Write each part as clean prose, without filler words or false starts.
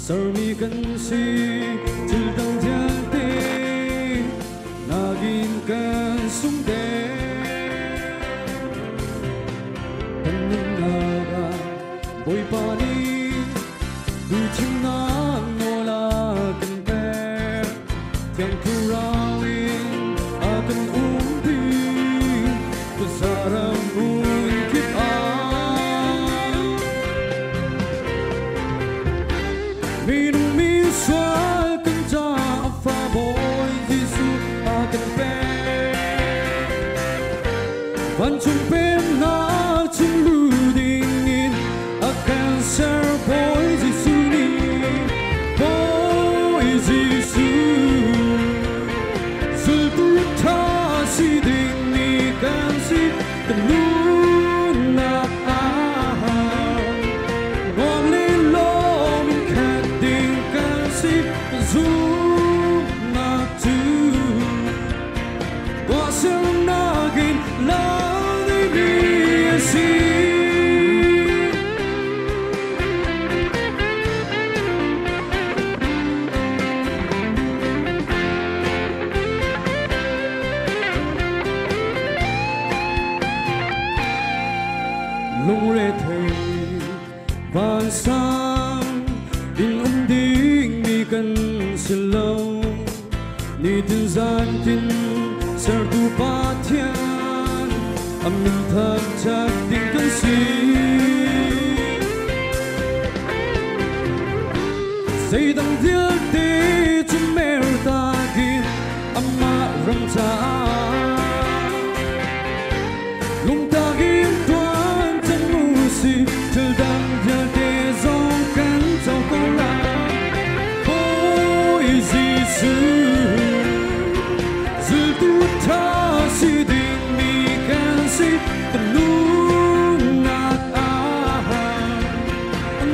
Sarmikansi Tildang jante Naginkan sumde Tanunara Boy pani Duchina nola kanpe Tiang kurawin Akan umpi Besaram unkit Minum misal kanja apa boy Yesu akan pe Vancung pena cembu dingin akan ser boy Yesu ni boy Yesu Seduta si dingin kan si tenunak Zoom not to was nagin love me see Long re thei van sang in ding mi kan lâu ni tin gian tin ser du ba thiên âm minh thật chắc tình cân si xây đằng thiên tế chúng mèo ta kia âm ma răng cha lung ta kim toan chân mu si từ đằng thiên tế dòng cánh trong con la Seduta si ding mi kan si tenunak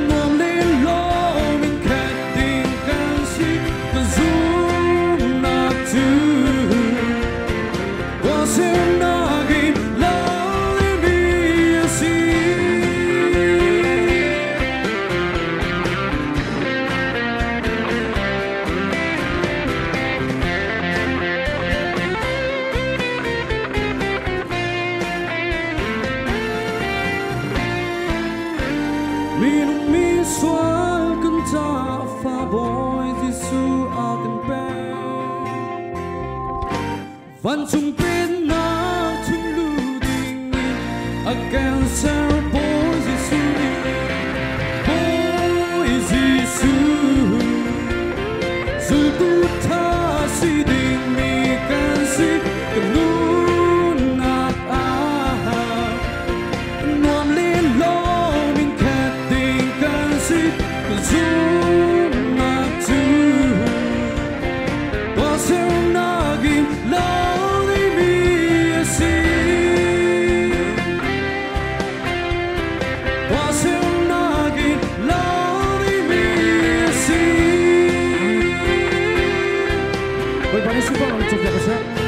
Nom lên lo mình khát tình kan si tenunak tu Qua xem nagin lao mi si Minum misal kenta fa boy Yesu akan pe Vancung pena cembu dingin akan ser boy Yesu ni boy Yesu Seduta si ding mi kan si tenunak Nom lên lo Zoom not to was nagin lonely me see was nagin lonely me see Bye bye, super, I'm